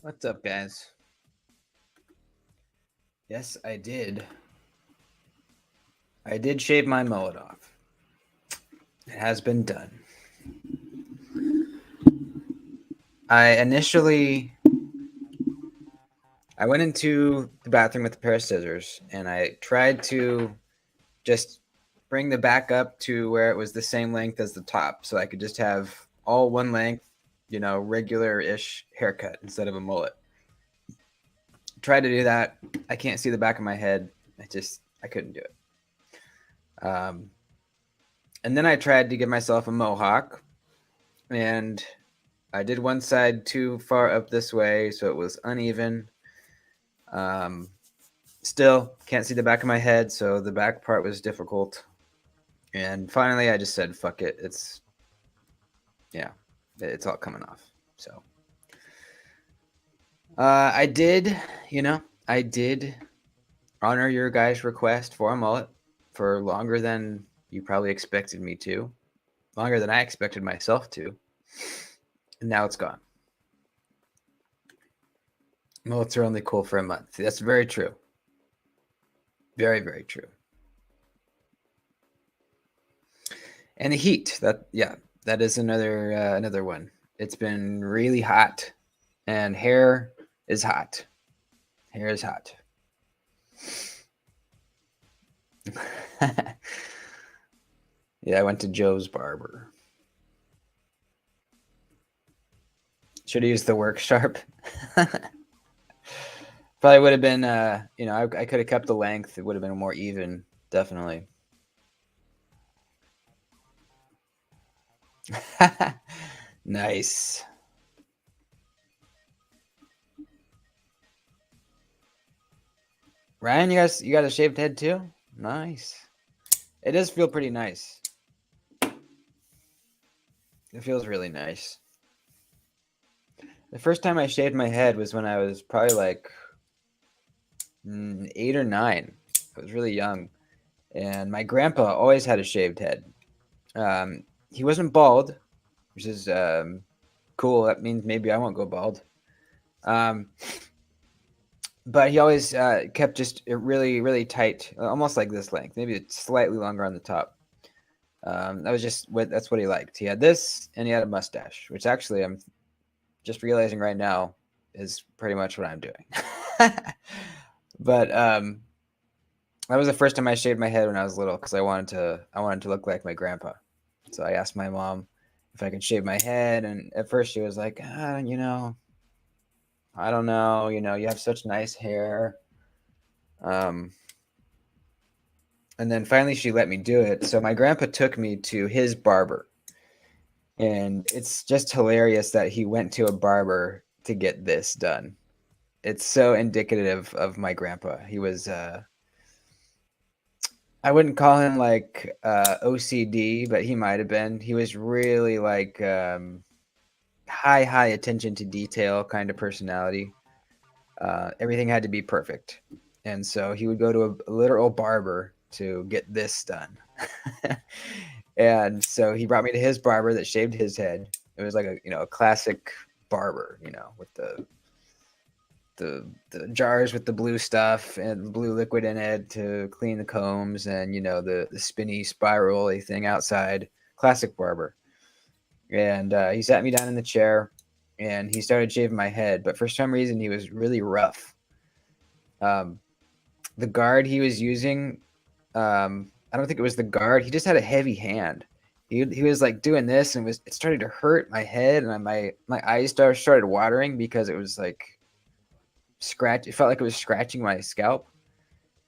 What's up, guys? Yes, I did. I did shave my mullet off. It has been done. I went into the bathroom with a pair of scissors and I tried to just bring the back up to where it was the same length as the top so I could just have all one length, regular-ish haircut instead of a mullet. Tried to do that. I can't see the back of my head. I couldn't do it. And then I tried to give myself a mohawk, and I did one side too far up this way, so it was uneven. Still can't see the back of my head, so the back part was difficult. And finally, I just said, "Fuck it." It's all coming off. So I did honor your guys' request for a mullet for longer than you probably expected me to, longer than I expected myself to, and now it's gone. Mullets are only cool for a month. That's very true. Very, very true. And the heat, that is another one. It's been really hot, and hair is hot. Hair is hot. Yeah, I went to Joe's barber. Should have used the work sharp. Probably would have been, I could have kept the length. It would have been more even, definitely. Nice. Ryan, you got a shaved head too? Nice. It does feel pretty nice. It feels really nice. The first time I shaved my head was when I was probably like 8 or 9. I was really young. And my grandpa always had a shaved head. He wasn't bald, which is cool. That means maybe I won't go bald. But he always kept just really, really tight, almost like this length, maybe it's slightly longer on the top. That's what he liked. He had this, and he had a mustache, which actually I'm just realizing right now is pretty much what I'm doing. But that was the first time I shaved my head when I was little because I wanted to look like my grandpa. So I asked my mom if I could shave my head, and at first she was like, I don't know, you have such nice hair. Um, and then finally she let me do it. So my grandpa took me to his barber. And it's just hilarious that he went to a barber to get this done. It's so indicative of my grandpa. He was I wouldn't call him like OCD, but he might have been. He was really like high attention to detail kind of personality. Everything had to be perfect. And so he would go to a literal barber to get this done. And so he brought me to his barber that shaved his head. It was like a classic barber, with the jars with the blue stuff and blue liquid in it to clean the combs, and the spinny spirally thing outside. Classic barber. And he sat me down in the chair, and he started shaving my head. But for some reason, he was really rough. Um, the guard he was using, I don't think it was the guard. He just had a heavy hand. He was like doing this, and it started to hurt my head, and my eyes started watering because it was like scratch. It felt like it was scratching my scalp,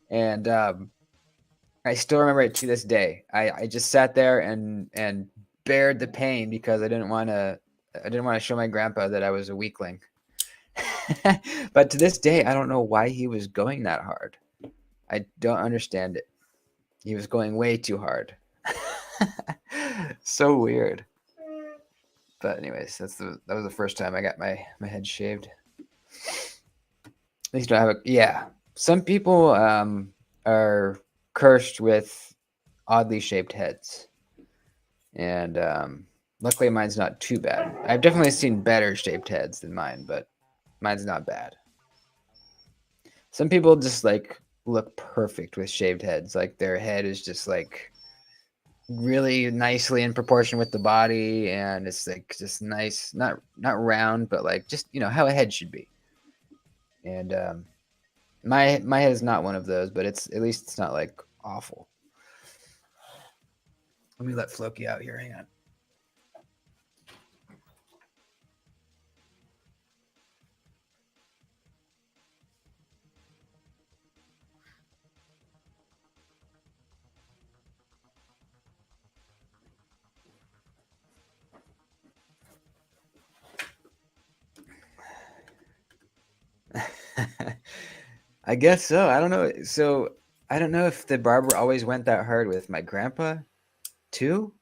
and I still remember it to this day. I just sat there and bared the pain because I didn't want to show my grandpa that I was a weakling. But to this day, I don't know why he was going that hard. I don't understand it. He was going way too hard. So weird. But anyways, that was the first time I got my head shaved. At least I have yeah. Some people are cursed with oddly shaped heads, and luckily mine's not too bad. I've definitely seen better shaped heads than mine, but mine's not bad. Some people just like look perfect with shaved heads. Like their head is just like really nicely in proportion with the body, and it's like just nice, not round, but like just how a head should be. And my head is not one of those, but at least it's not like awful. Let me let Floki out here. Hang on. I guess so. I don't know. So I don't know if the barber always went that hard with my grandpa too,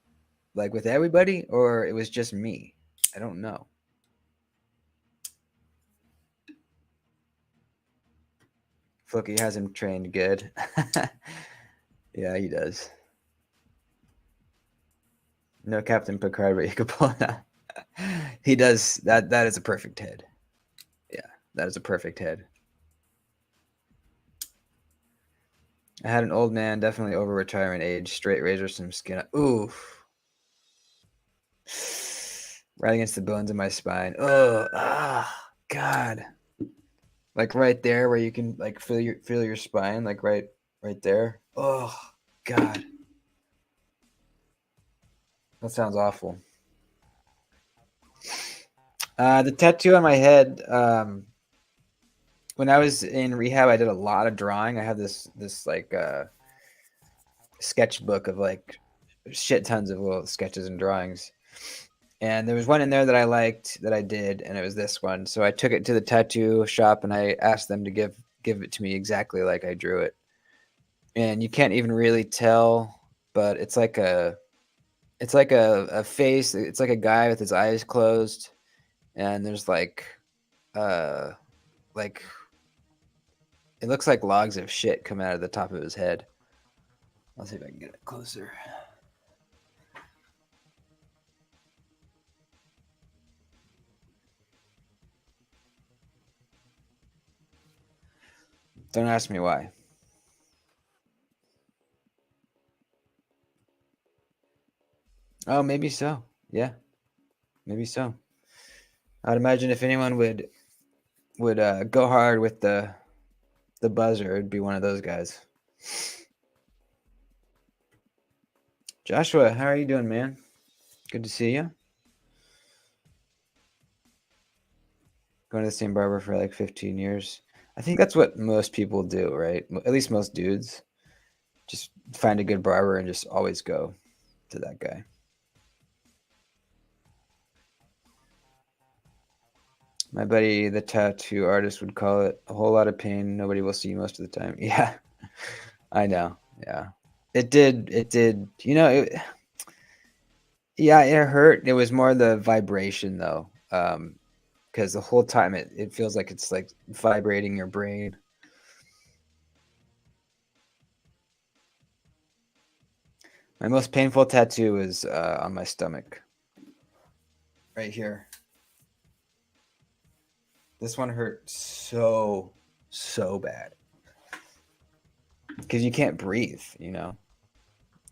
like with everybody, or it was just me. I don't know. Floki has him trained good. Yeah, he does. No Captain Picard, but you could pull it out. He does that. That is a perfect head. Yeah, that is a perfect head. I had an old man, definitely over retirement age, straight razor, some skin. Oof. Right against the bones of my spine. Oh, God. Like right there where you can like feel your spine, like right there. Oh, God. That sounds awful. The tattoo on my head. When I was in rehab, I did a lot of drawing. I have this like sketchbook of like shit tons of little sketches and drawings. And there was one in there that I liked that I did, and it was this one. So I took it to the tattoo shop and I asked them to give it to me exactly like I drew it. And you can't even really tell, but it's like a face. It's like a guy with his eyes closed, and there's uh like it looks like logs of shit coming out of the top of his head. I'll see if I can get it closer. Don't ask me why. Oh, maybe so. Yeah, maybe so. I'd imagine if anyone would go hard with the buzzer, it'd be one of those guys. Joshua, how are you doing, man? Good to see you. Going to the same barber for like 15 years. I think that's what most people do, right? At least most dudes. Just find a good barber and just always go to that guy. My buddy, the tattoo artist, would call it a whole lot of pain. Nobody will see you most of the time. Yeah, I know. Yeah, it did. It did. Yeah, it hurt. It was more the vibration though, because the whole time it feels like it's like vibrating your brain. My most painful tattoo is on my stomach, right here. This one hurt so bad because you can't breathe,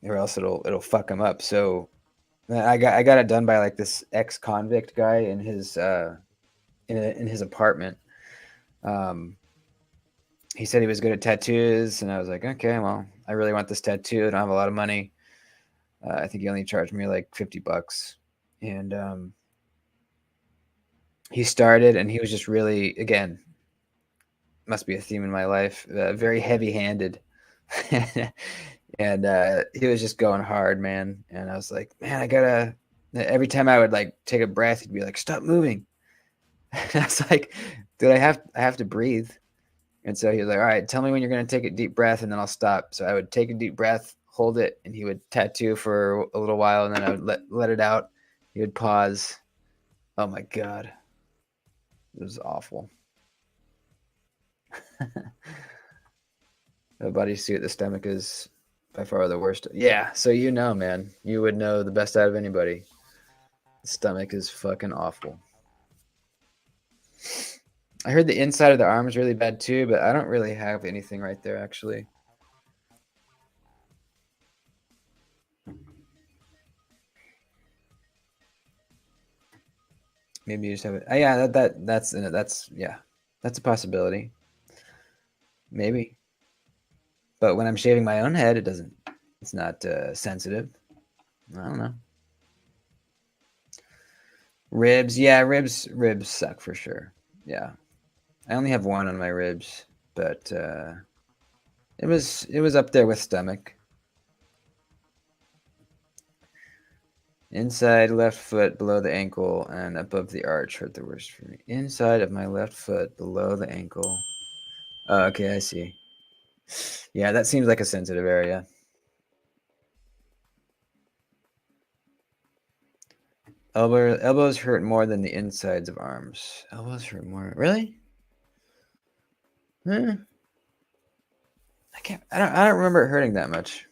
or else it'll fuck them up. So I got it done by like this ex-convict guy in his in his apartment. Um, he said he was good at tattoos, and I was like, okay, well, I really want this tattoo. I don't have a lot of money. I think he only charged me like $50, and he started, and he was just really, again, must be a theme in my life, very heavy-handed. And he was just going hard, man. And I was like, man, I gotta. Every time I would like take a breath, he'd be like, "Stop moving." And I was like, "Dude, I have to breathe." And so he was like, "All right, tell me when you're gonna take a deep breath, and then I'll stop." So I would take a deep breath, hold it, and he would tattoo for a little while, and then I would let it out. He would pause. Oh my god, it was awful. The bodysuit, the stomach is by far the worst. Yeah, so man, you would know the best out of anybody. The stomach is fucking awful. I heard the inside of the arm is really bad too, but I don't really have anything right there actually. Maybe you just have it. Yeah, that's yeah, that's a possibility. Maybe, but when I'm shaving my own head, it doesn't. It's not sensitive. I don't know. Ribs, yeah, ribs suck for sure. Yeah, I only have one on my ribs, but it was up there with stomach. Inside left foot below the ankle and above the arch hurt the worst for me. Inside of my left foot below the ankle. Oh, okay, I see. Yeah, that seems like a sensitive area. Elbows hurt more than the insides of arms. Elbows hurt more. Really? Eh, I can't. I don't remember it hurting that much.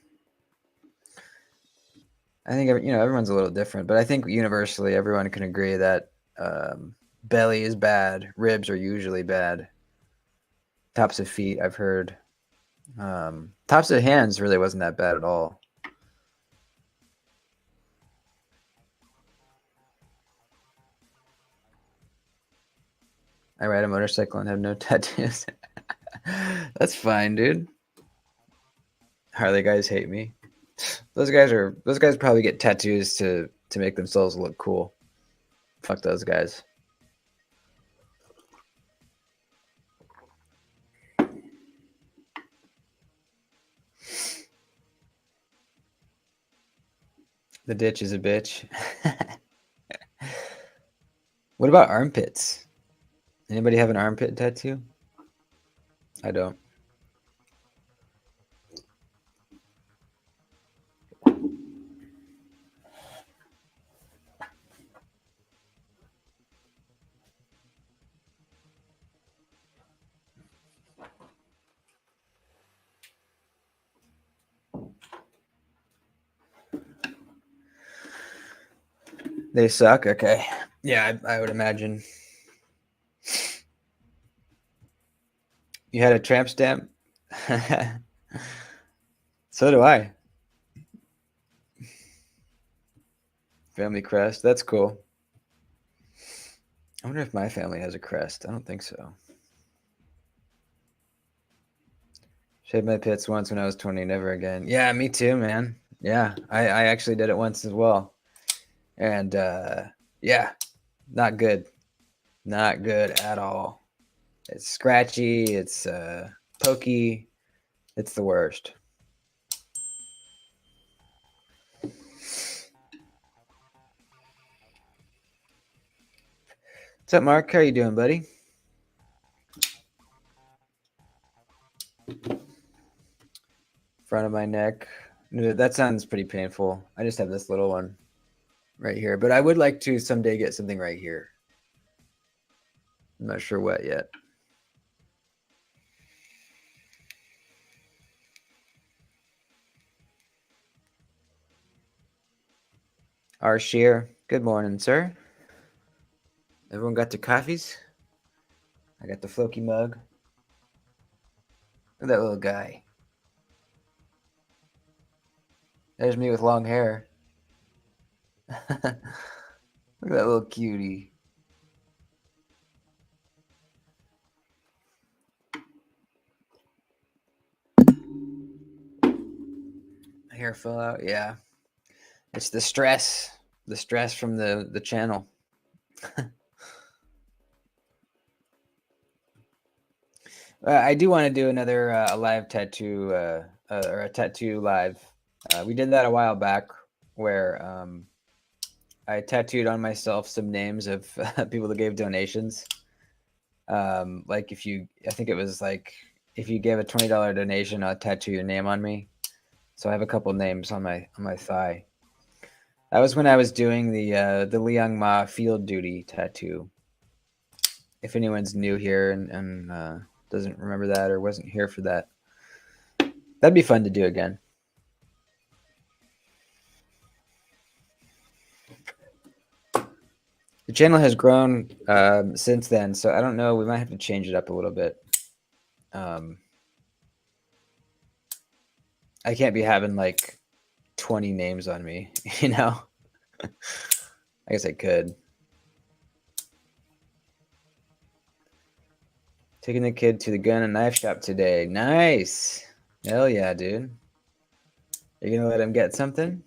I think everyone's a little different, but I think universally everyone can agree that belly is bad. Ribs are usually bad. Tops of feet, I've heard. Tops of hands really wasn't that bad at all. I ride a motorcycle and have no tattoos. That's fine, dude. Harley guys hate me. Those guys probably get tattoos to make themselves look cool. Fuck those guys. The ditch is a bitch. What about armpits? Anybody have an armpit tattoo? I don't. They suck? Okay. Yeah, I would imagine. You had a tramp stamp? So do I. Family crest. That's cool. I wonder if my family has a crest. I don't think so. Shaved my pits once when I was 20, never again. Yeah, me too, man. Yeah, I actually did it once as well. And yeah, not good. Not good at all. It's scratchy. It's pokey. It's the worst. What's up, Mark? How are you doing, buddy? Front of my neck. That sounds pretty painful. I just have this little one right here, but I would like to someday get something right here. I'm not sure what yet. Our sheer. Good morning, sir. Everyone got their coffees? I got the Floki mug. Look at that little guy. There's me with long hair. Look at that little cutie. Hair fell out. Yeah. It's the stress. The stress from the channel. I do want to do another live tattoo or a tattoo live. We did that a while back where I tattooed on myself some names of people that gave donations. Like I think it was like if you gave a $20 donation, I'll tattoo your name on me. So I have a couple names on my thigh. That was when I was doing the Liang Ma field duty tattoo. If anyone's new here and doesn't remember that or wasn't here for that, that'd be fun to do again. The channel has grown since then, so I don't know. We might have to change it up a little bit. I can't be having like 20 names on me, you know? I guess I could. Taking the kid to the gun and knife shop today. Nice. Hell yeah, dude. You're going to let him get something?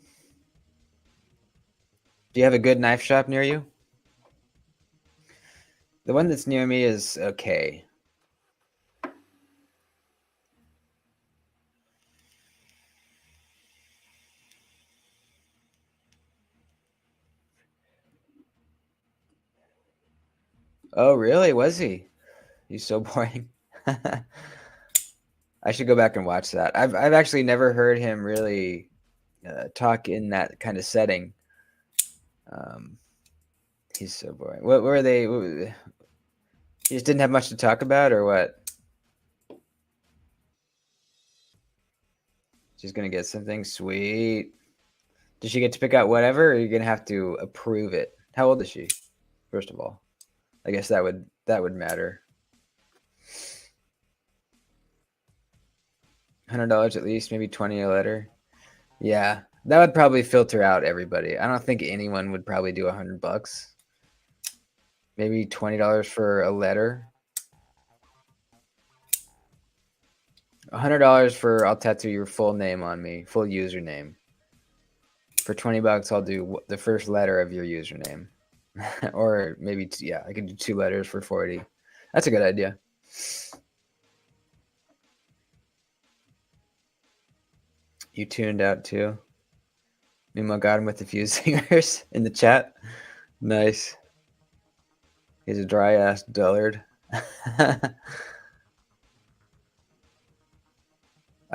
Do you have a good knife shop near you? The one that's near me is okay. Oh, really? Was he? He's so boring. I should go back and watch that. I've actually never heard him really talk in that kind of setting. He's so boring. What were they? You just didn't have much to talk about, or what? She's gonna get something sweet. Does she get to pick out whatever, or are you gonna have to approve it? How old is she? First of all, I guess that would matter. $100 at least, maybe 20 a letter. Yeah, that would probably filter out everybody. I don't think anyone would probably do $100. Maybe $20 for a letter. $100 for I'll tattoo your full name on me, full username. For $20, I'll do the first letter of your username, or maybe yeah, I could do 2 letters for 40. That's a good idea. You tuned out too. Mimo got him with a few singers in the chat. Nice. He's a dry ass dullard. I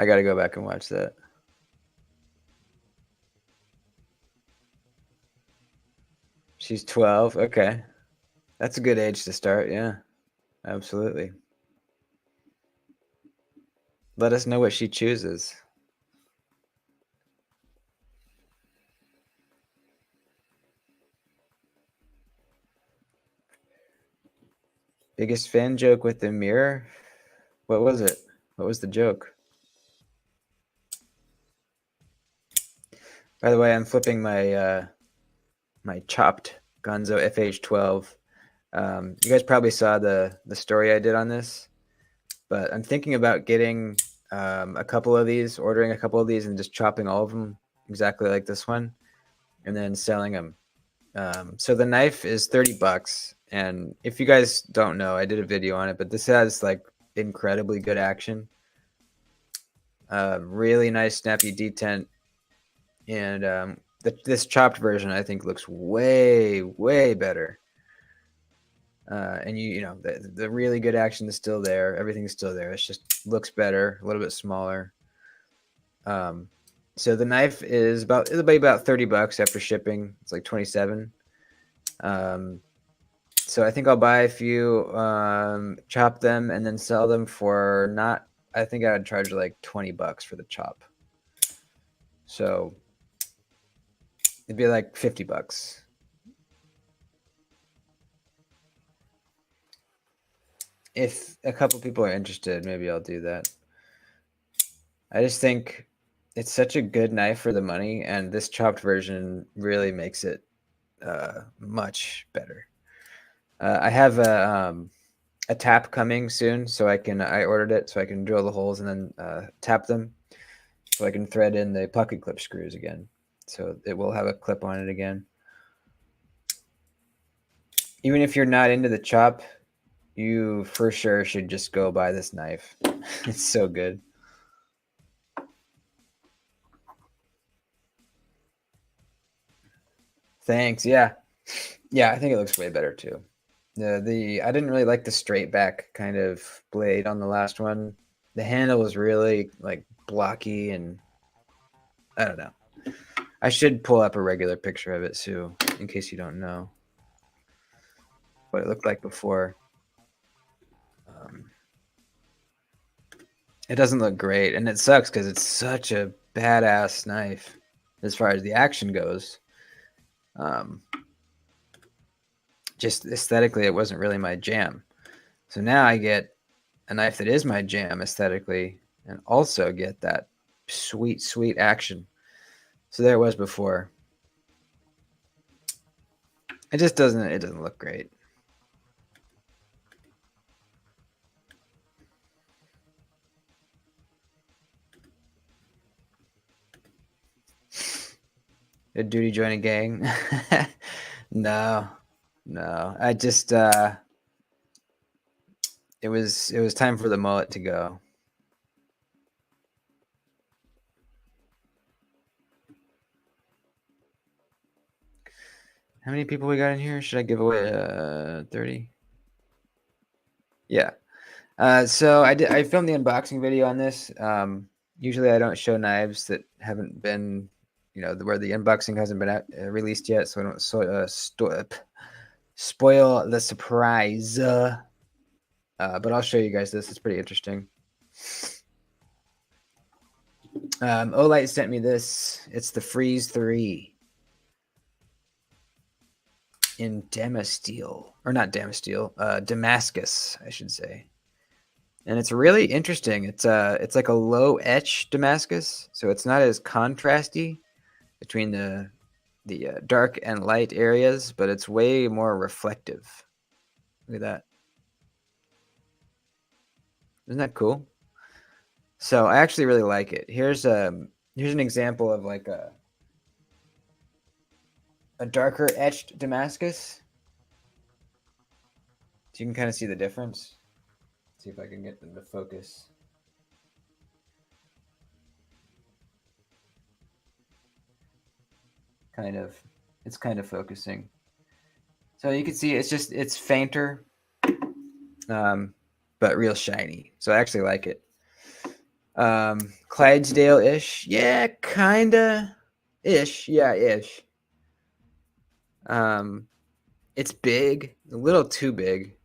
gotta go back and watch that. She's 12. Okay. That's a good age to start. Yeah, absolutely. Let us know what she chooses. Biggest fan joke with the mirror? What was it? What was the joke? By the way, I'm flipping my my chopped Gonzo FH12. You guys probably saw the story I did on this, but I'm thinking about getting a couple of these, ordering a couple of these, and just chopping all of them exactly like this one, and then selling them. So the knife is $30, And if you guys don't know, I did a video on it, but this has like incredibly good action. Really nice snappy detent, and this chopped version I think looks way better. And you know the really good action is still there. Everything's still there. It just looks better, a little bit smaller. So the knife is it'll be about $30 after shipping. It's like 27. So I think I'll buy a few, chop them, and then sell them for not. I think I would charge like $20 for the chop. So it'd be like $50. If a couple people are interested, maybe I'll do that. I just think it's such a good knife for the money, and this chopped version really makes it much better. I have a tap coming soon, so I ordered it so I can drill the holes and then tap them, so I can thread in the pocket clip screws again. So it will have a clip on it again. Even if you're not into the chop, you for sure should just go buy this knife. It's so good. Thanks. Yeah. Yeah, I think it looks way better too. The I didn't really like the straight back kind of blade on the last one. The handle was really like blocky, and I don't know. I should pull up a regular picture of it, Sue, in case you don't know what it looked like before. Um, it doesn't look great, and it sucks because it's such a badass knife as far as the action goes. Um, just aesthetically, it wasn't really my jam. So now I get a knife that is my jam aesthetically, and also get that sweet action. So there it was before. It just doesn't look great. Did Doody join a gang? No. I just it was time for the mullet to go. How many people we got in here? Should I give away 30? Yeah. So I filmed the unboxing video on this. Usually I don't show knives that haven't been, where the unboxing hasn't been released yet, so I don't spoil the surprise. But I'll show you guys this. It's pretty interesting. Olight sent me this. It's the Freeze 3 in Damasteel, or not Damasteel, Damascus, I should say. And it's really interesting. It's like a low etch Damascus, so it's not as contrasty between the dark and light areas, but it's way more reflective. Look at that. Isn't that cool? So I actually really like it. Here's an example of like a darker etched Damascus. So you can kind of see the difference. See if I can get them to focus. It's kind of focusing. So you can see it's fainter, but real shiny. So I actually like it. Clydesdale-ish, yeah, kinda, ish, yeah, ish. It's big, a little too big.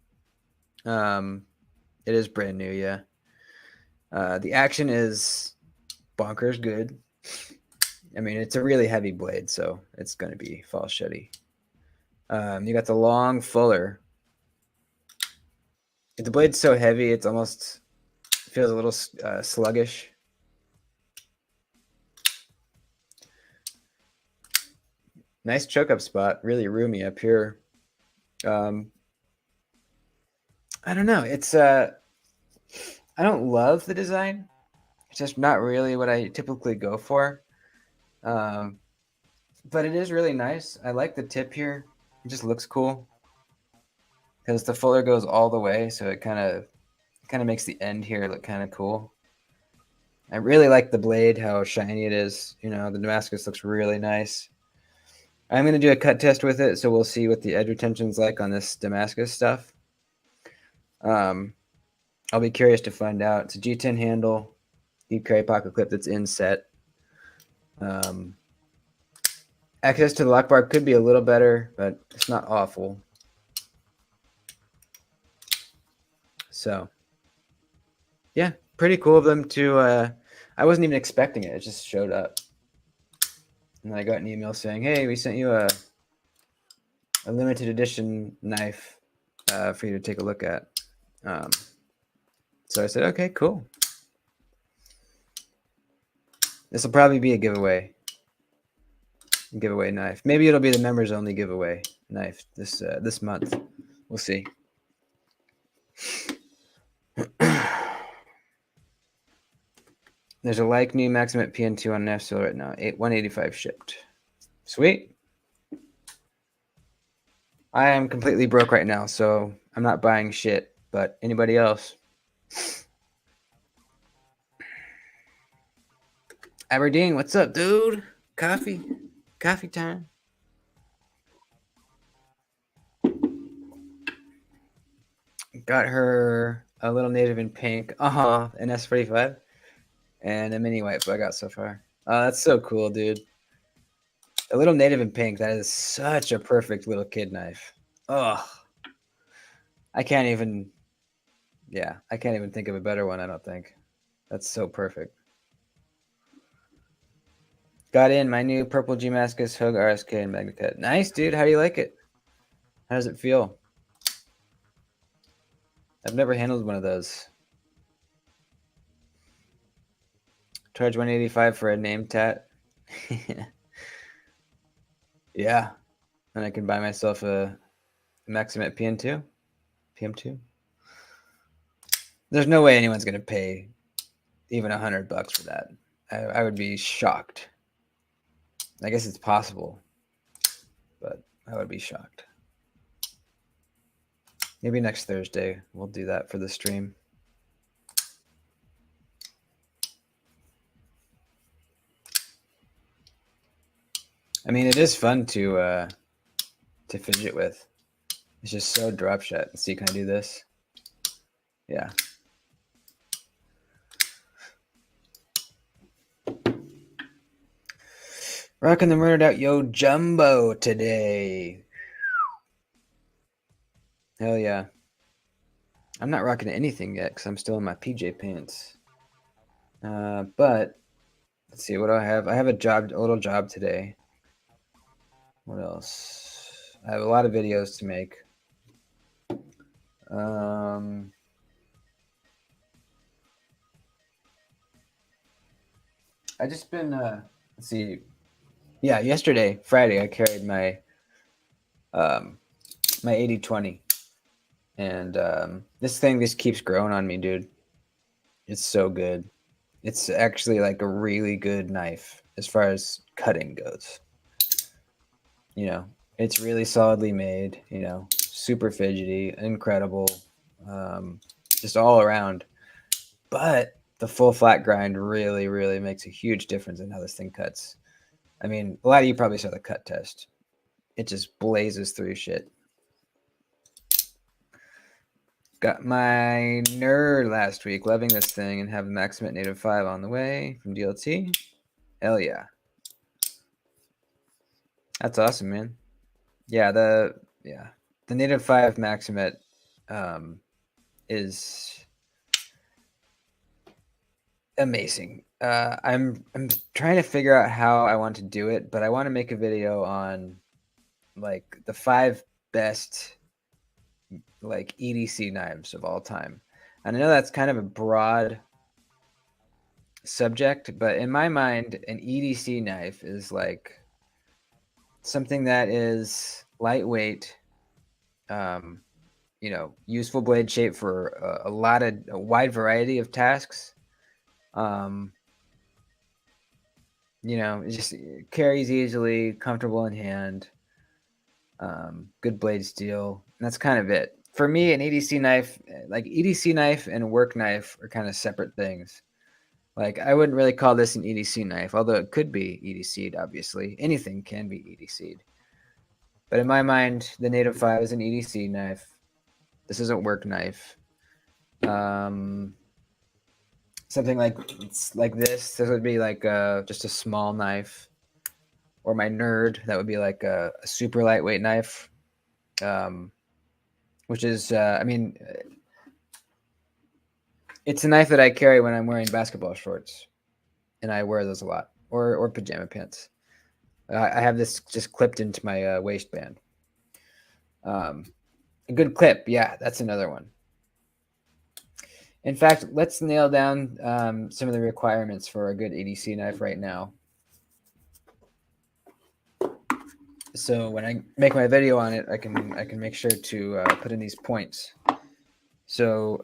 It is brand new, yeah. The action is bonkers good. I mean, it's a really heavy blade, so it's going to be falsetty. You got the long fuller. The blade's so heavy, it's almost feels a little sluggish. Nice choke up spot, really roomy up here. I don't know. It's I don't love the design. It's just not really what I typically go for. But it is really nice. I like the tip here. It just looks cool. because the fuller goes all the way, so it kind of makes the end here look kind of cool. I really like the blade, how shiny it is. You know, the Damascus looks really nice. I'm going to do a cut test with it, so we'll see what the edge retention's like on this Damascus stuff. I'll be curious to find out. It's a G10 handle, deep carry pocket clip that's inset. Access to the lock bar could be a little better, but it's not awful. So, yeah, pretty cool of them to. I wasn't even expecting it; it just showed up, and I got an email saying, "Hey, we sent you a limited edition knife for you to take a look at." So I said, "Okay, cool. This will probably be a giveaway knife. Maybe it'll be the members only giveaway knife this month. We'll see." There's a like new Maxim at PN2 on knife sale right now. 185 shipped. Sweet. I am completely broke right now, so I'm not buying shit. But anybody else? Aberdeen, what's up, dude? Coffee time. Got her a little native in pink. An S45 and a mini white I got so far. Oh, that's so cool, dude. A little native in pink. That is such a perfect little kid knife. Oh, I can't even. Yeah, I can't even think of a better one. I don't think. That's so perfect. Got in my new purple Damascus Hogue RSK and Magnacut. Nice, dude. How do you like it? How does it feel? I've never handled one of those. Charge 185 for a name tat. Yeah, and I can buy myself a Maxim at PN2, PM2. There's no way anyone's gonna pay even $100 for that. I would be shocked. I guess it's possible, but I would be shocked. Maybe next Thursday we'll do that for the stream. I mean, it is fun to fidget with. It's just so drop shot. See, can I do this? Yeah. Rocking the Murdered Out Yo Jumbo today. Hell yeah. I'm not rocking anything yet because I'm still in my PJ pants. But let's see, what do I have? I have a little job today. What else? I have a lot of videos to make. I just been let's see. Yeah, yesterday, Friday, I carried my my 80/20, and this thing just keeps growing on me, dude. It's so good. It's actually like a really good knife as far as cutting goes. You know, it's really solidly made. You know, super fidgety, incredible, just all around. But the full flat grind really, really makes a huge difference in how this thing cuts. I mean, a lot of you probably saw the cut test. It just blazes through shit. Got my nerd last week, loving this thing, and have the Maxim at Native 5 on the way from DLT. Hell yeah. That's awesome, man. Yeah, the Native 5 Maximet is amazing. I'm trying to figure out how I want to do it, but I want to make a video on like the 5 best like EDC knives of all time. And I know that's kind of a broad subject, but in my mind, an EDC knife is like something that is lightweight, you know, useful blade shape for a wide variety of tasks. You know, it just carries easily, comfortable in hand, good blade steel. And that's kind of it. for me, an EDC knife, like EDC knife and work knife, are kind of separate things. Like I wouldn't really call this an EDC knife, although it could be EDC'd. Obviously, anything can be EDC'd. But in my mind, the Native 5 is an EDC knife. This is a work knife. Um, something like this. This would be like just a small knife. Or my nerd, that would be like a super lightweight knife. Um, which is, I mean, it's a knife that I carry when I'm wearing basketball shorts, and I wear those a lot, or pajama pants. I have this just clipped into my waistband. Um, a good clip, yeah, that's another one. In fact, let's nail down some of the requirements for a good EDC knife right now. So when I make my video on it, I can make sure to put in these points. So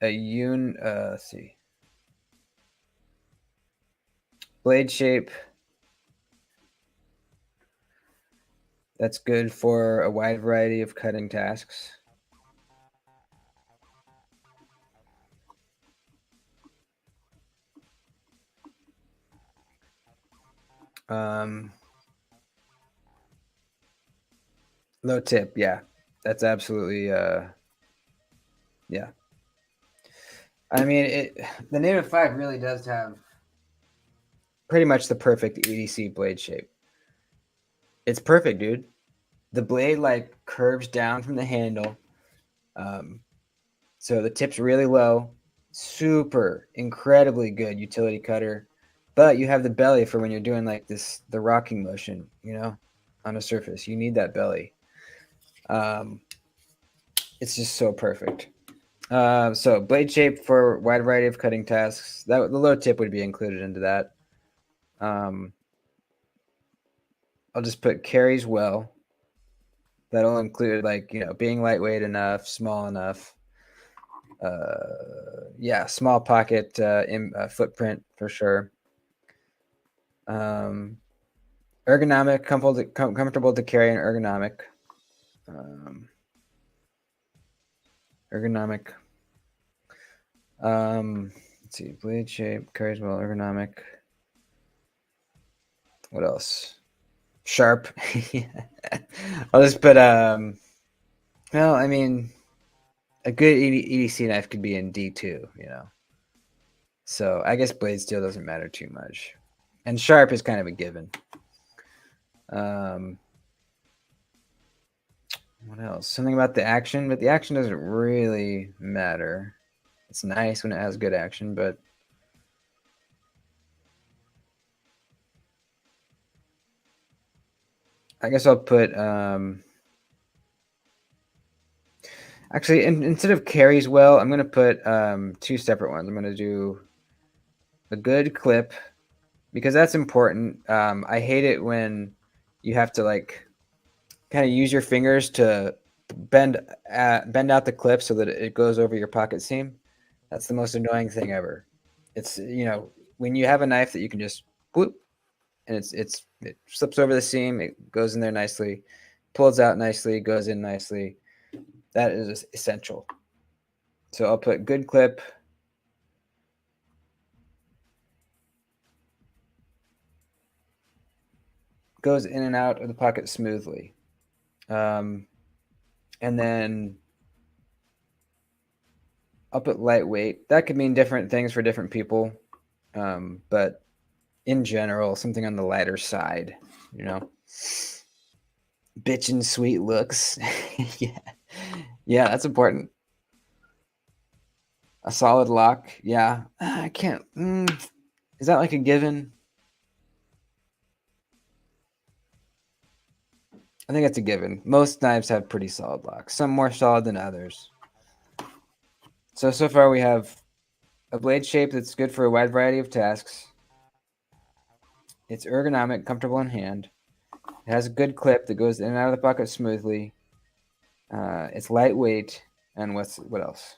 let's see, blade shape. That's good for a wide variety of cutting tasks. Low tip, yeah, that's absolutely yeah. I mean, the Native 5 really does have pretty much the perfect EDC blade shape. It's perfect, dude. The blade like curves down from the handle, um, so the tip's really low. Super, incredibly good utility cutter, but you have the belly for when you're doing like the rocking motion, on a surface. You need that belly. Um, it's just so perfect. So blade shape for a wide variety of cutting tasks. That the low tip would be included into that. Um, I'll just put carries well. That'll include like being lightweight enough, small enough. Yeah, small pocket footprint for sure. Um, ergonomic, comfortable to carry, and ergonomic. Ergonomic. Let's see, blade shape, carries well, ergonomic. What else? Sharp. I'll just put well, I mean, a good EDC knife could be in D2. So I guess blade steel doesn't matter too much, and sharp is kind of a given. What else? Something about the action, but the action doesn't really matter. It's nice when it has good action, but I guess I'll put actually instead of carries well, I'm gonna put two separate ones. I'm gonna do a good clip because that's important. I hate it when you have to like kind of use your fingers to bend out the clip so that it goes over your pocket seam. That's the most annoying thing ever. It's when you have a knife that you can just whoop and it slips over the seam, it goes in there nicely, pulls out nicely, goes in nicely. That is essential. So I'll put good clip. Goes in and out of the pocket smoothly. And then I'll put lightweight. That could mean different things for different people. But in general, something on the lighter side, bitchin' sweet looks. Yeah. Yeah, that's important. A solid lock. Yeah. I can't. Is that like a given? I think it's a given. Most knives have pretty solid locks, some more solid than others. So far we have a blade shape that's good for a wide variety of tasks. It's ergonomic, comfortable in hand. It has a good clip that goes in and out of the pocket smoothly. It's lightweight. And what else?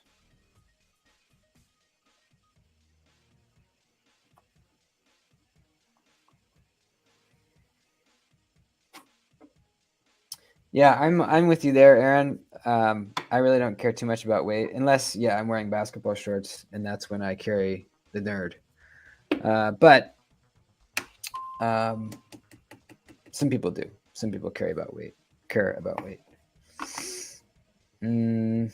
Yeah, I'm with you there, Aaron. I really don't care too much about weight, unless yeah, I'm wearing basketball shorts, and that's when I carry the nerd. But um, some people do. Some people care about weight. Care about weight. Mm,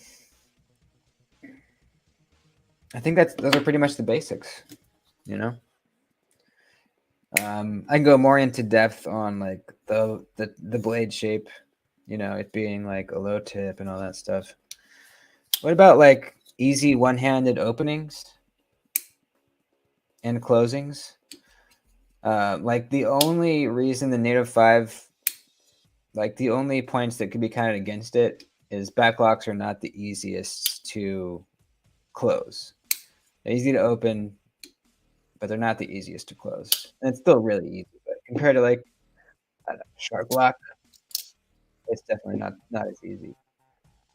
I think those are pretty much the basics. You know, I can go more into depth on like the blade shape. You know, it being like a low tip and all that stuff. What about like easy one-handed openings and closings? Like the only reason the native five, like the only points that could be counted against it is backlocks are not the easiest to close. They're easy to open, but they're not the easiest to close. And it's still really easy, but compared to like I don't know, sharp lock, it's definitely not as easy.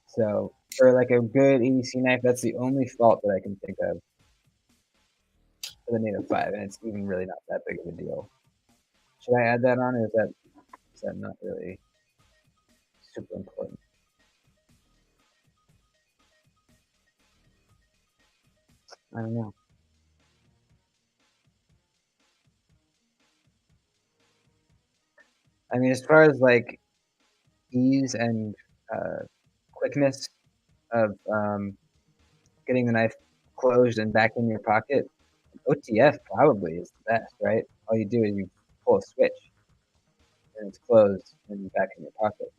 So for like a good EDC knife, that's the only fault that I can think of for the native five, and it's even really not that big of a deal. Should I add that on, or is that not really super important? I don't know. I mean, as far as like ease and uh, quickness of getting the knife closed and back in your pocket, OTF probably is the best, right? All you do is you pull a switch and it's closed and back in your pocket.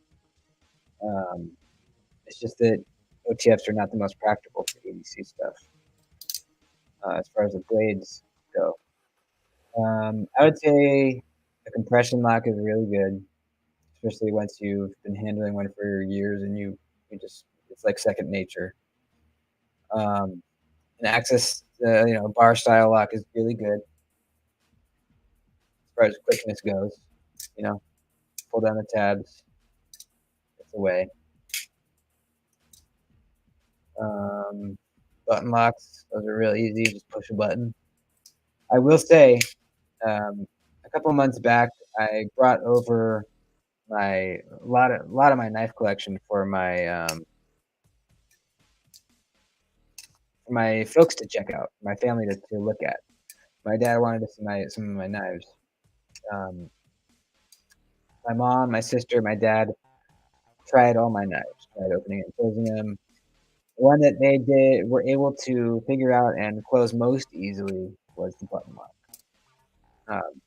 Um, it's just that OTFs are not the most practical for EDC stuff as far as the blades go. I would say a compression lock is really good, especially once you've been handling one for years and you just it's like second nature. Um, an Axis, bar style lock is really good as far as quickness goes. You know, pull down the tabs, it's away. Um, Button locks, those are real easy. Just push a button. I will say, a couple of months back, I brought over a lot of my knife collection for my folks to check out, my family to look at. My dad wanted to see some of my knives. Um, my mom, my sister, my dad tried all my knives, tried opening and closing them. The one that they were able to figure out and close most easily was the button lock. Um,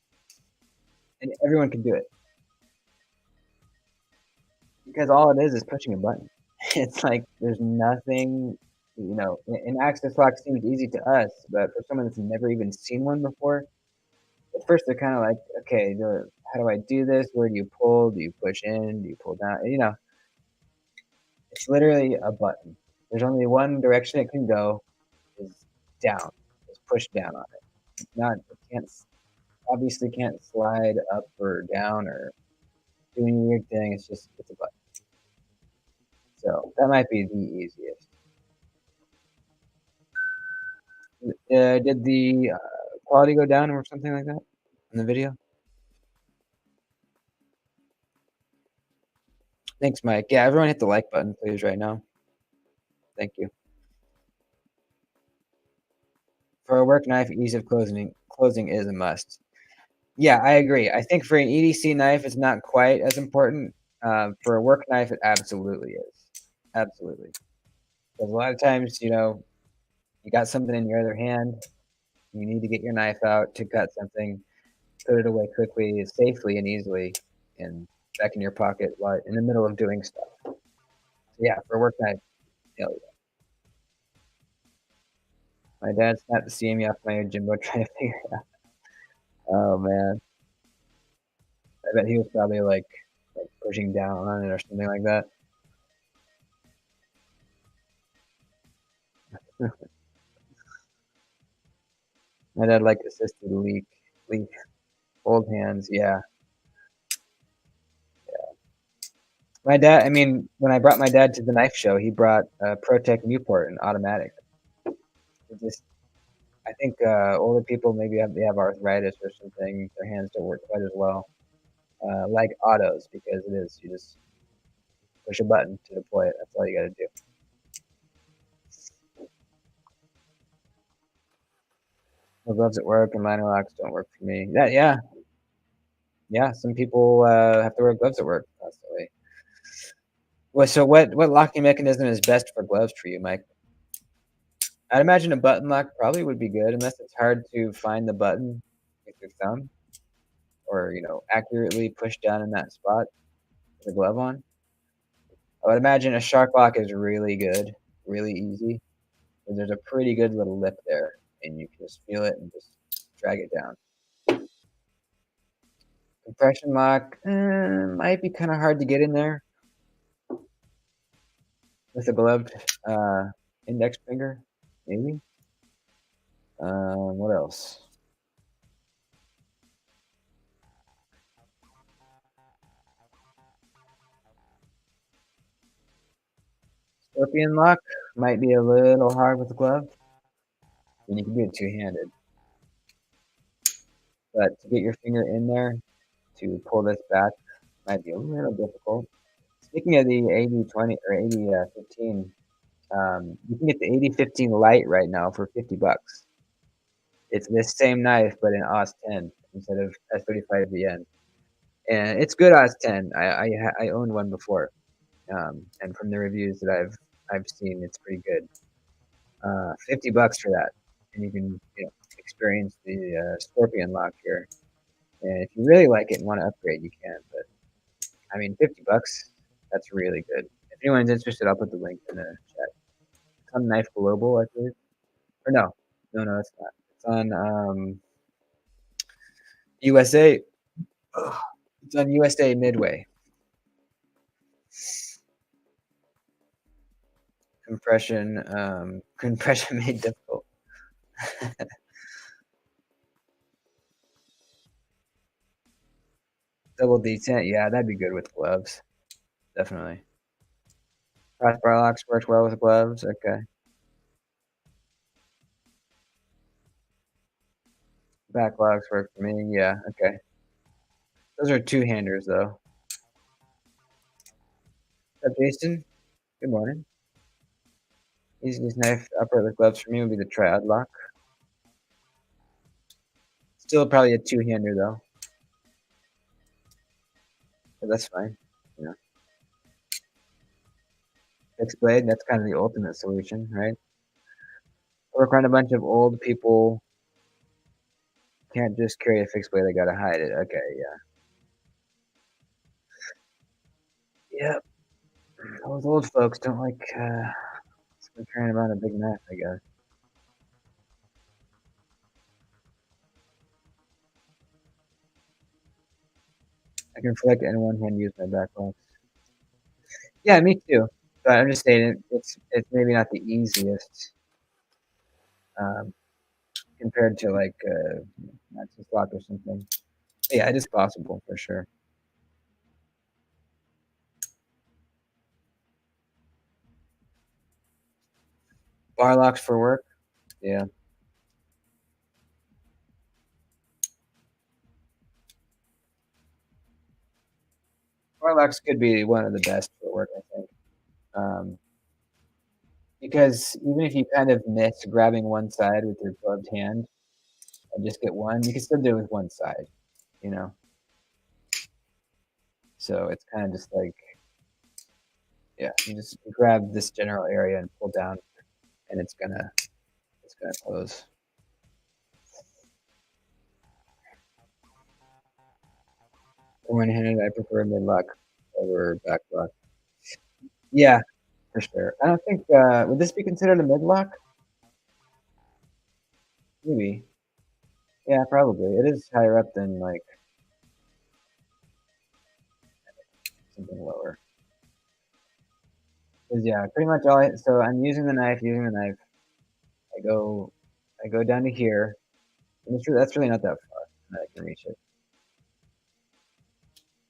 and everyone can do it because all it is pushing a button. It's like there's nothing, an access lock seems easy to us, but for someone that's never even seen one before, at first they're kind of like, okay, how do I do this? Where do you pull? Do you push in? Do you pull down? It's literally a button. There's only one direction it can go is down. Just push down on it. It can't obviously can't slide up or down or do any weird thing. It's a button. So that might be the easiest. Did the quality go down or something like that in the video? Thanks, Mike. Yeah, everyone hit the like button, please, right now. Thank you. For a work knife, ease of closing is a must. Yeah, I agree. I think for an EDC knife, it's not quite as important. For a work knife, it absolutely is. Absolutely. Because a lot of times, you got something in your other hand, you need to get your knife out to cut something, put it away quickly, safely, and easily, and back in your pocket while in the middle of doing stuff. So yeah, for a work knife, hell yeah. My dad snapped the CME off my Jimbo trying to figure it out. Oh man, I bet he was probably like pushing down on it or something like that. My dad like assisted leak, old hands. Yeah, my dad. I mean, when I brought my dad to the knife show, he brought a ProTech Newport, an automatic. It just, I think older people maybe they have arthritis or something. Their hands don't work quite as well, like autos, because it is you just push a button to deploy it. That's all you got to do. My gloves at work and minor locks don't work for me. Yeah. Some people have to wear gloves at work constantly. Well, so what locking mechanism is best for gloves for you, Mike? I'd imagine a button lock probably would be good, unless it's hard to find the button with your thumb, or accurately push down in that spot with a glove on. I would imagine a shark lock is really good, really easy. There's a pretty good little lip there, and you can just feel it and just drag it down. Compression lock might be kind of hard to get in there with a gloved uh, index finger, maybe. What else? Scorpion lock might be a little hard with a glove, and you can do it two-handed. But to get your finger in there to pull this back might be a little difficult. Speaking of the 80/20 or 80/15, you can get the 80/15 Lite right now for $50. It's this same knife, but in AUS 10 instead of S35VN, and it's good AUS 10. I owned one before, and from the reviews that I've seen, it's pretty good. $50 for that, and you can experience the Scorpion lock here. And if you really like it and want to upgrade, you can. But I mean, $50, that's really good. If anyone's interested, I'll put the link in the chat. It's on Knife Global, I believe. Or no, it's not. It's on USA. Ugh. It's on USA Midway. Compression made difficult. Double detent, yeah, that'd be good with gloves. Definitely. Crossbar locks works well with gloves. Okay. Back locks work for me. Yeah. Okay. Those are two-handers though. What's up, Jason? Good morning. Easiest knife to operate with gloves for me would be the triad lock. Still probably a two-hander though. But that's fine. You know, fixed blade, that's kind of the ultimate solution, right? Work around a bunch of old people. Can't just carry a fixed blade, I gotta hide it. Okay, yeah. Yep. Those old folks don't like carrying around a big knife, I guess. I can flick and one hand use my back locks. Yeah, me too. But I'm just saying it's maybe not the easiest um, compared to like Max's lock or something. But yeah, it is possible for sure. Bar locks for work. Yeah. Bar locks could be one of the best for work, I think. Um, because even if you kind of miss grabbing one side with your gloved hand and just get one, you can still do it with one side, you know? So it's kind of just like, yeah, you just grab this general area and pull down and it's gonna close. One-handed, I prefer mid-lock over back lock. Yeah, for sure. I don't think, would this be considered a mid-lock? Maybe. Yeah, probably. It is higher up than like something lower. Cause yeah, pretty much so I'm using the knife, I go down to here. And that's really not that far that I can reach it.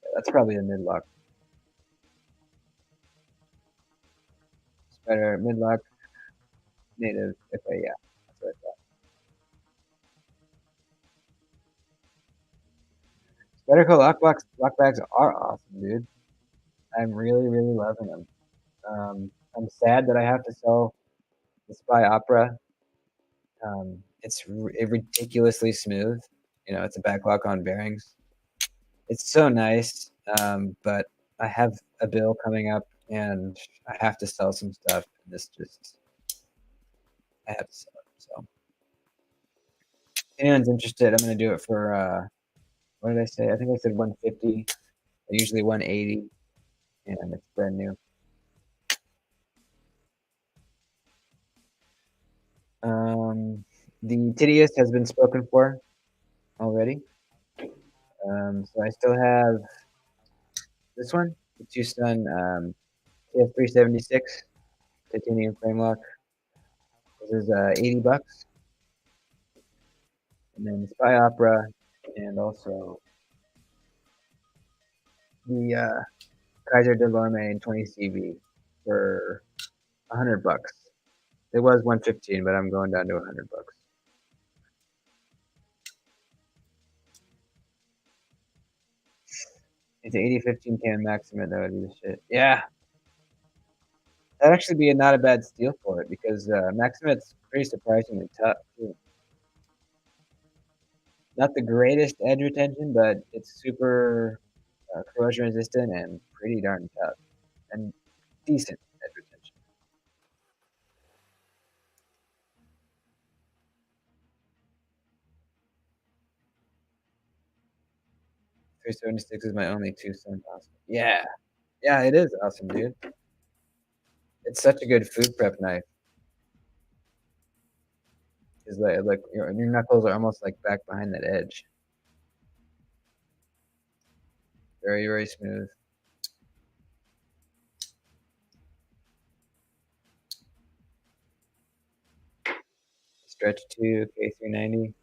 Yeah, that's probably a mid-lock. Better mid-lock, native. Okay, yeah, that's what I thought. Spectacle lockbacks are awesome, dude. I'm really, really loving them. I'm sad that I have to sell the Spy Opera. It's ridiculously smooth. It's a backlock on bearings. It's so nice, but I have a bill coming up, and I have to sell some stuff. And this just I have to sell it. So if anyone's interested, I'm going to do it for what did I say? I think I said 150. Usually 180, and it's brand new. The Titius has been spoken for already. So I still have this one, the Tucson TF376 titanium frame lock. This is $80, and then Spy Opera, and also the Kaiser Delorme 20 CV for $100. It was 115, but I'm going down to $100. It's an 8015 can Maximum. That would be the shit. Yeah, that'd actually be not a bad steal for it because Maximit's pretty surprisingly tough too. Not the greatest edge retention, but it's super corrosion resistant and pretty darn tough and decent edge retention. 376 is my only Tucson. Awesome. Yeah, yeah, it is awesome, dude. It's such a good food prep knife. Is like your knuckles are almost like back behind that edge. Very, very smooth. Stretch 2 K390.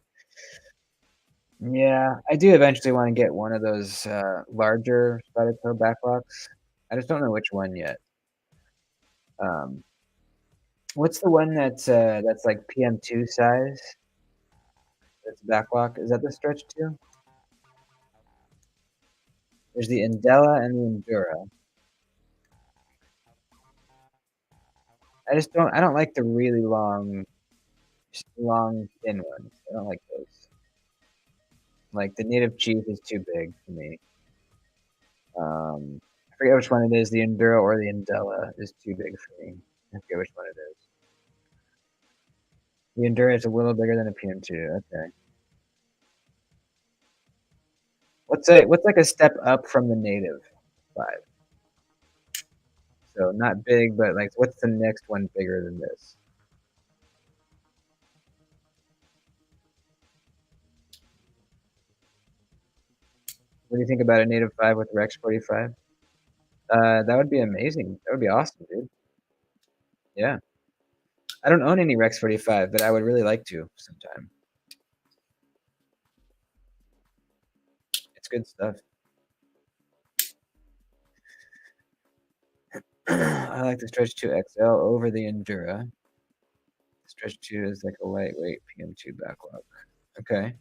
Yeah, I do eventually want to get one of those larger spider toe backlocks. I just don't know which one yet. Um, what's the one that's like PM2 size? That's backlock. Is that the Stretch 2? There's the Indela and the Endura. I don't like the really long thin ones. I don't like those. Like the Native Chief is too big for me. I forget which one it is. The Enduro or the Indela is too big for me. I forget which one it is. The Enduro is a little bigger than a PM2. Okay. What's like a step up from the Native 5? So not big, but like what's the next one bigger than this? What do you think about a Native 5 with Rex 45? That would be amazing. That would be awesome, dude. Yeah. I don't own any Rex 45, but I would really like to sometime. It's good stuff. I like the Stretch 2 XL over the Endura. Stretch 2 is like a lightweight PM2 backlog. Okay.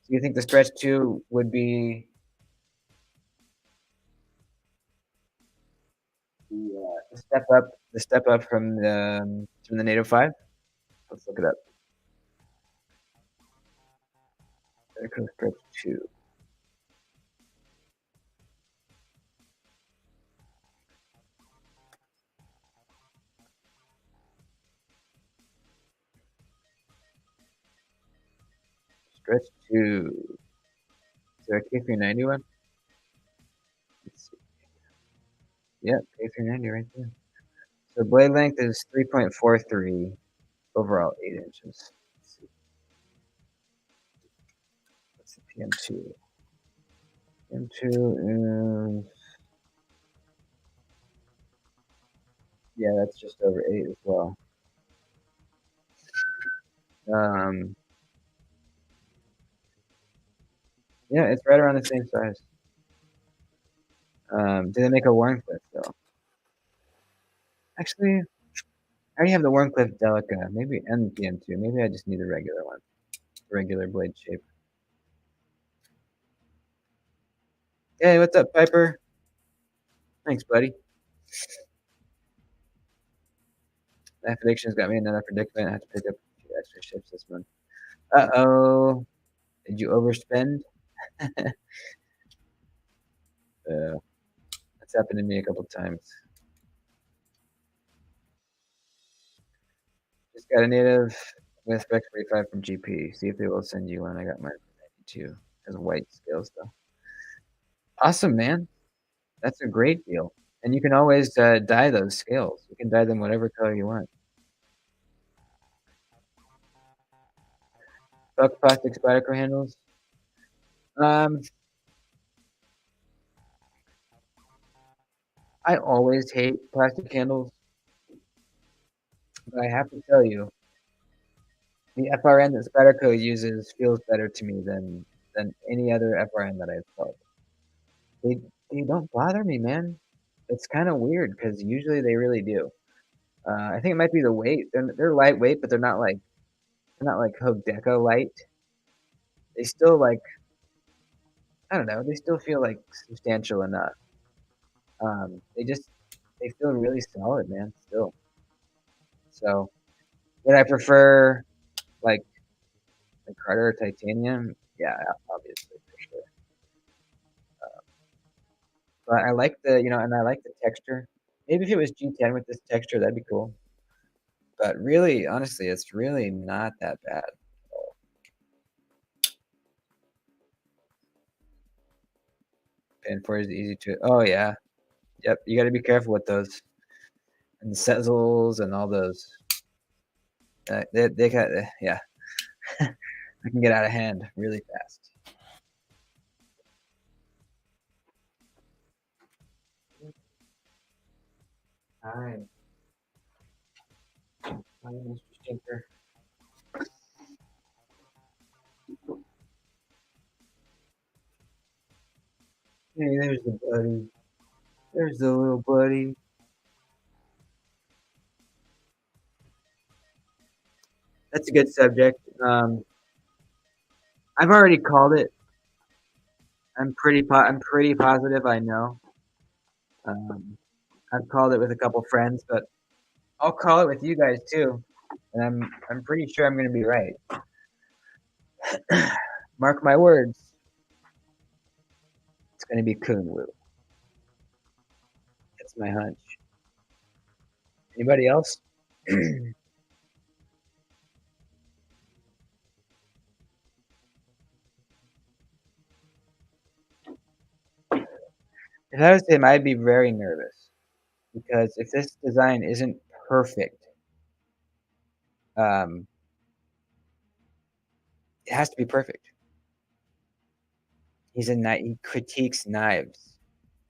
So you think the Stretch 2 would be the step up from the Native 5? Let's look it up. There comes Stretch 2. Stretch 2. Is there a K390 one? Let's see. Yeah, K390 right there. So blade length is 3.43, overall 8 inches. Let's see. What's the PM2? PM2 is, yeah, that's just over 8 as well. Um, yeah, it's right around the same size. Do they make a Warncliffe though? Actually, I already have the Warncliffe Delica, maybe, and the PM2. Maybe I just need a regular one, regular blade shape. Hey, what's up, Piper? Thanks, buddy. That prediction's got me in another predicament. I have to pick up a few extra shifts this month. Uh-oh. Did you overspend? That's happened to me a couple times. Just got a native with Spec 45 from GP. See if they will send you one. I got mine for 92. Has white scales though. Awesome, man. That's a great deal. And you can always dye those scales. You can dye them whatever color you want. Fuck plastic spatula handles. Um, I always hate plastic handles, but I have to tell you, the FRN that Spatterco uses feels better to me than any other FRN that I've felt. They they don't bother me, man. It's kind of weird because usually they really do. I think it might be the weight. They're lightweight, but they're not like Hogue Deco light. They still like I don't know. They still feel like substantial enough. They feel really solid, man. Still. So would I prefer like the Carter or titanium? Yeah, obviously for sure. But I like and I like the texture. Maybe if it was G10 with this texture, that'd be cool. But really, honestly, it's really not that bad. Pin 4 is easy to. Oh yeah, yep. You got to be careful with those and the sezzles and all those. They got yeah. They can get out of hand really fast. Hi, hi, Mr. Stinker. Hey, there's the buddy. There's the little buddy. That's a good subject. I've already called it. I'm pretty positive. I know. Um, I've called it with a couple friends, but I'll call it with you guys too. And I'm pretty sure I'm going to be right. Mark my words. It's going to be Kunwu. That's my hunch. Anybody else? If I was him, I'd be very nervous because if this design isn't perfect, um, it has to be perfect. He critiques knives,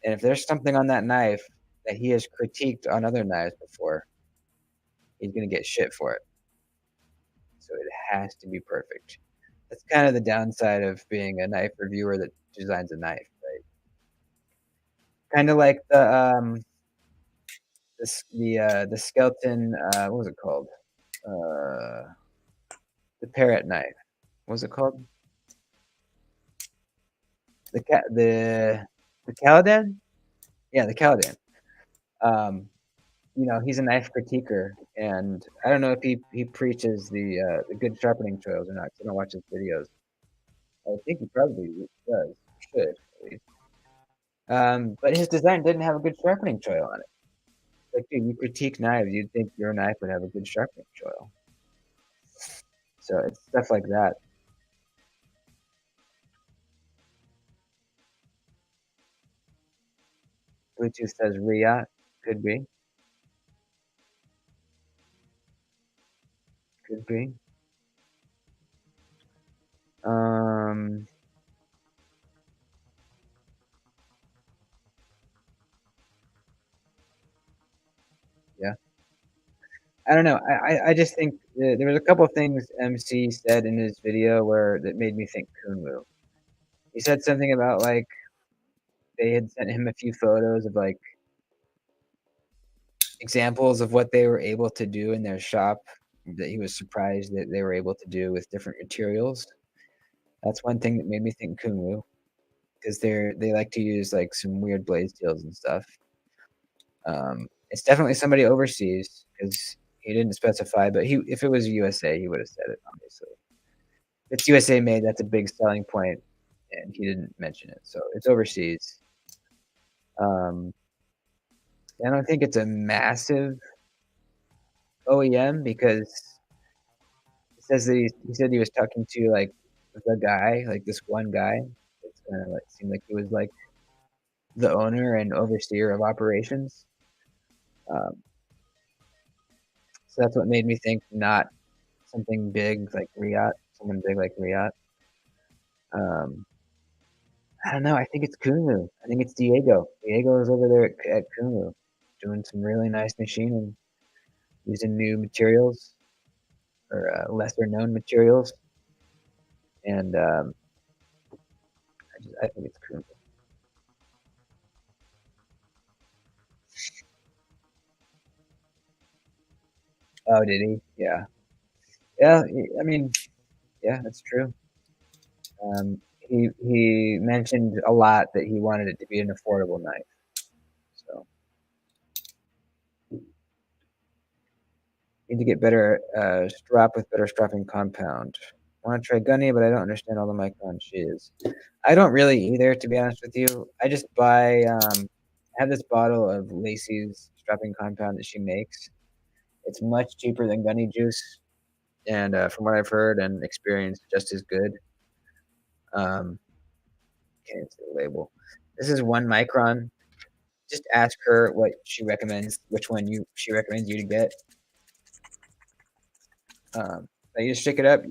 and if there's something on that knife that he has critiqued on other knives before, he's gonna get shit for it. So it has to be perfect. That's kind of the downside of being a knife reviewer that designs a knife, right? Kind of like the skeleton. What was it called? Uh, the parrot knife. What was it called? The Caladan? Yeah, the Caladan. Um, he's a knife critiquer, and I don't know if he preaches the good sharpening trails or not. 'Cause I don't watch his videos. I think he probably does, should at least. But his design didn't have a good sharpening choil on it. Like, dude, you critique knives, you'd think your knife would have a good sharpening choil. So it's stuff like that. Bluetooth says Riot. Could be. Could be. Um, yeah. I don't know. I just think there was a couple of things MC said in his video where that made me think Kunwu. He said something about like they had sent him a few photos of like examples of what they were able to do in their shop that he was surprised that they were able to do with different materials. That's one thing that made me think Kunwu because they like to use like some weird blade steels and stuff. It's definitely somebody overseas because he didn't specify, but he if it was USA, he would have said it, obviously. If it's USA made, that's a big selling point, and he didn't mention it, so it's overseas. Um, I don't think it's a massive OEM because it says that he said he was talking to, like, the guy, like, this one guy. It's kinda, like, seemed like he was, like, the owner and overseer of operations. Um, so that's what made me think not something big like Riot, someone big like Riot. Um, I don't know. I think it's Kumu. I think it's Diego. Diego is over there at Kumu, doing some really nice machining, using new materials or lesser known materials, and I think it's Kumu. Oh, did he? Yeah, yeah. I mean, yeah, that's true. He mentioned a lot that he wanted it to be an affordable knife. So need to get better strap with better strapping compound. I want to try Gunny, but I don't understand all the micron shiz. I don't really either, to be honest with you. I just buy. I have this bottle of Lacey's strapping compound that she makes. It's much cheaper than Gunny Juice, and from what I've heard and experienced, just as good. Um, can't see the label. This is 1 micron. Just ask her what she recommends, which one she recommends you to get. You just shake it up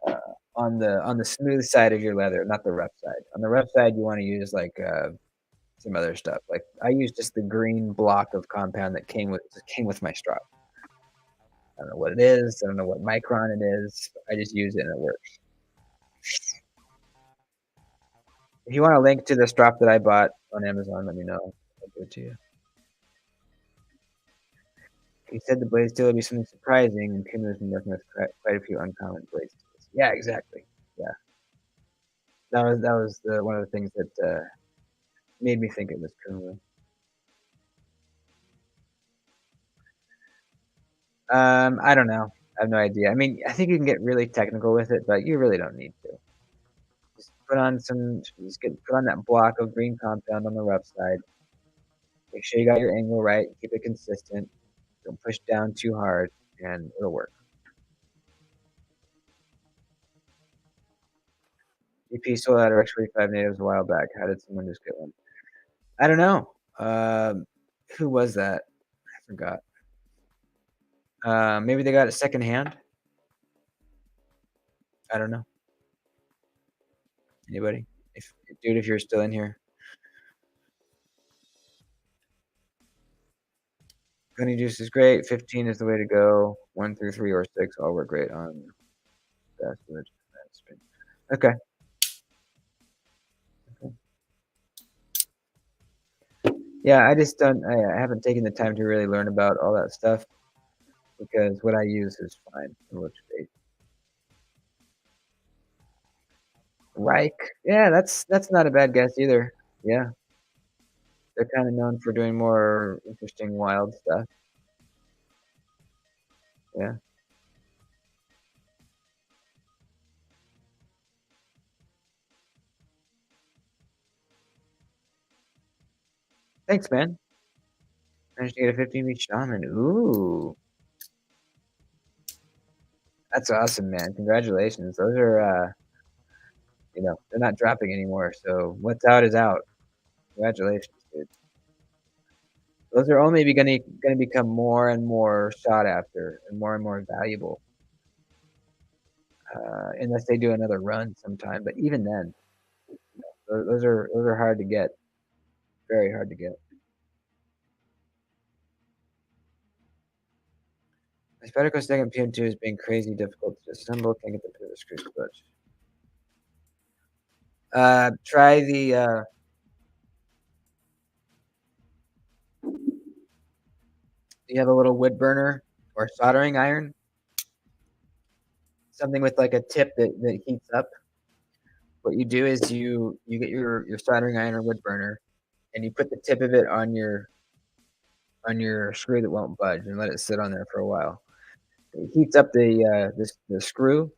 uh, on the smooth side of your leather, not the rough side. On the rough side, you want to use like some other stuff. Like I use just the green block of compound that came with my strap. I don't know what it is. I don't know what micron it is. I just use it and it works. If you want a link to the strap that I bought on Amazon, let me know. I'll give it to you. He said the blade steel would be something surprising, and Kim has been working with quite a few uncommon blade steels. Yeah, exactly. Yeah, that was one of the things that made me think it was Kumu. I don't know. I have no idea. I mean, I think you can get really technical with it, but you really don't need to. Put on that block of green compound on the rough side. Make sure you got your angle right. Keep it consistent. Don't push down too hard, and it'll work. EP sold out of X45 natives a while back. How did someone just get one? I don't know. Who was that? I forgot. Maybe they got it secondhand. I don't know. Anybody? If you're still in here, honey juice is great. 15 is the way to go. 1 through 3 or 6 all work great on fast food. Okay. Yeah, I just don't. I haven't taken the time to really learn about all that stuff because what I use is fine. It works great. Reich. Yeah, that's not a bad guess either. Yeah, they're kind of known for doing more interesting, wild stuff. Yeah. Thanks, man. Managed to get a 15-week shaman. Ooh, that's awesome, man. Congratulations. Those are, they're not dropping anymore. So what's out is out. Congratulations, dude. Those are only gonna become more and more sought after and more valuable, unless they do another run sometime. But even then, those are hard to get. Very hard to get. My Spyderco second PM2 has been crazy difficult to assemble. Can't get the pivot screws clutch. Try the. You have a little wood burner or soldering iron, something with like a tip that heats up. What you do is you get your soldering iron or wood burner. and you put the tip of it on your screw that won't budge and let it sit on there for a while. It heats up the screw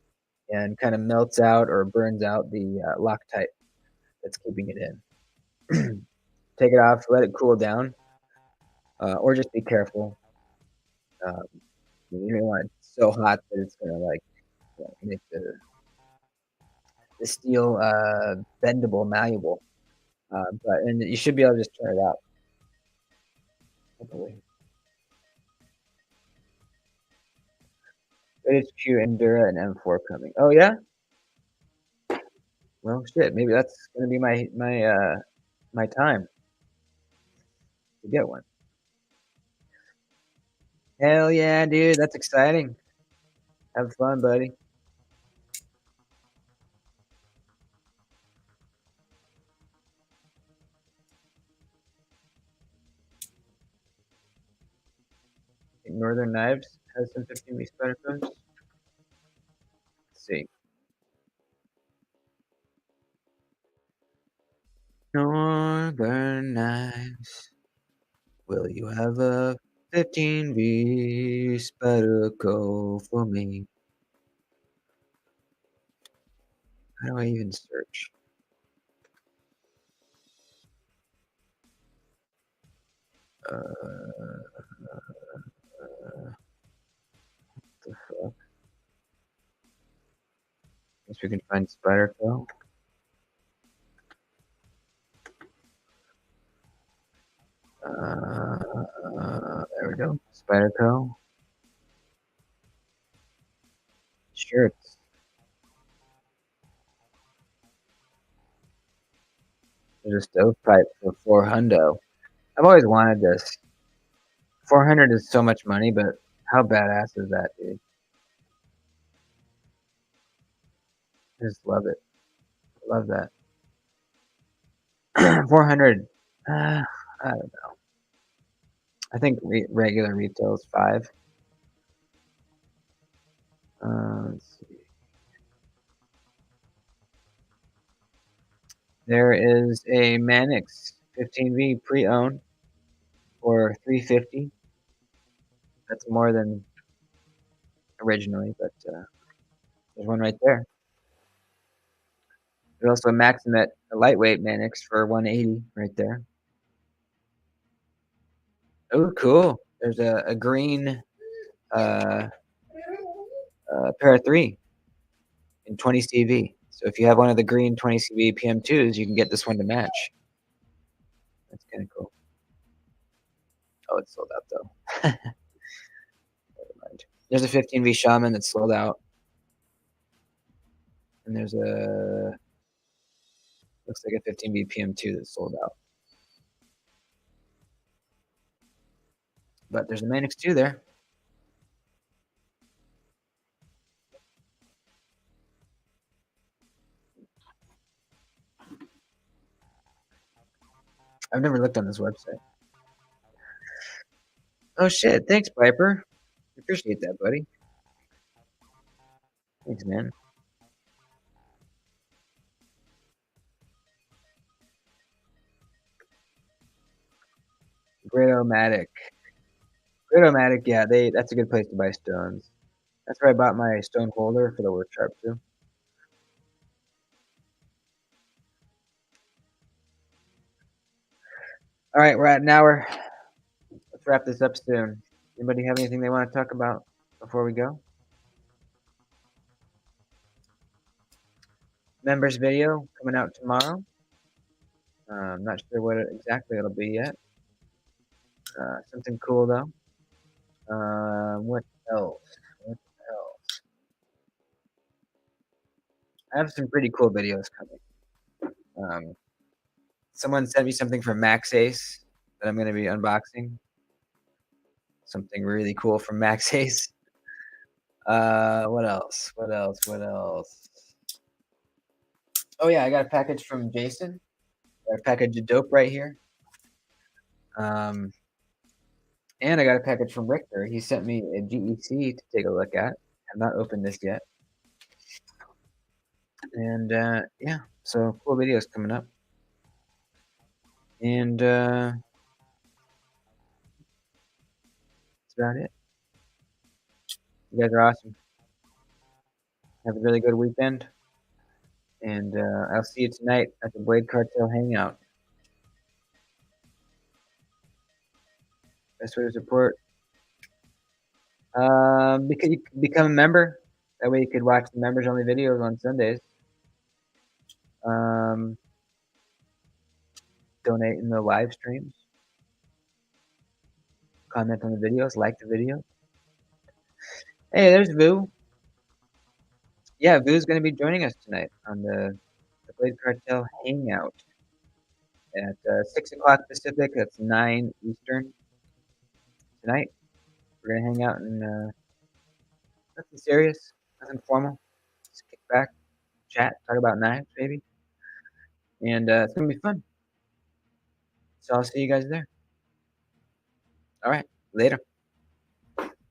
and kind of melts out or burns out the Loctite that's keeping it in. Take it off, let it cool down, or just be careful. Um, you don't want it so hot that it's gonna like make the steel bendable, malleable. But and you should be able to just turn it out. Hopefully. HQ Endura and M4 coming. Oh yeah. Well, shit. Maybe that's gonna be my time to get one. Hell yeah, dude. That's exciting. Have fun, buddy. Northern Knives has some 15V spider cones. Let's see. Northern Knives. Will you have a 15V Spedico for me? How do I even search? The fuck? Guess we can find Spyderco. There we go. Spyderco. Shirts. There's a stovepipe for 400. I've always wanted this. 400 is so much money, but how badass is that, dude? I just love it. Love that. 400. I don't know. I think regular retail is 5. Let's see. There is a Manix 15V pre-owned for 350. That's more than originally, but there's one right there. There's also a Maximet, a lightweight Manix for 180 right there. Oh, cool. There's a green pair of 3 in 20 CV. So if you have one of the green 20 CV PM2s, you can get this one to match. That's kind of cool. Oh, it's sold out though. Never mind. There's a 15V Shaman that's sold out. And there's a looks like a 15V PM2 that's sold out. But there's a Manix 2 there. I've never looked on this website. Oh shit! Thanks, Piper. Appreciate that, buddy. Thanks, man. Great-O-Matic. Great-O-Matic, yeah, that's a good place to buy stones. That's where I bought my stone holder for the work sharp too. All right, we're at an hour. Let's wrap this up soon. Anybody have anything they want to talk about before we go? Members video coming out tomorrow. I'm not sure what exactly it'll be yet. Something cool though. What else? What else? I have some pretty cool videos coming. Someone sent me something from Max Ace that I'm going to be unboxing. Something really cool from Max Ace. What else? What else? What else? Oh yeah, I got a package from Jason. Got a package of dope right here. And I got a package from Richter. He sent me a GEC to take a look at. Have not opened this yet. And yeah, so cool videos coming up. And that's about it. You guys are awesome. Have a really good weekend. And I'll see you tonight at the Blade Cartel Hangout. Best way to support. Because you become a member. That way you could watch the members only videos on Sundays. Um, donate in the live streams. Comment on the videos. Like the video. Hey, there's Vu. Yeah, Vu's going to be joining us tonight on the Blade Cartel Hangout at 6 o'clock Pacific. That's 9 Eastern tonight. We're going to hang out and nothing serious, nothing formal. Just kick back, chat, talk about knives, maybe. And it's going to be fun. So I'll see you guys there. All right. Later.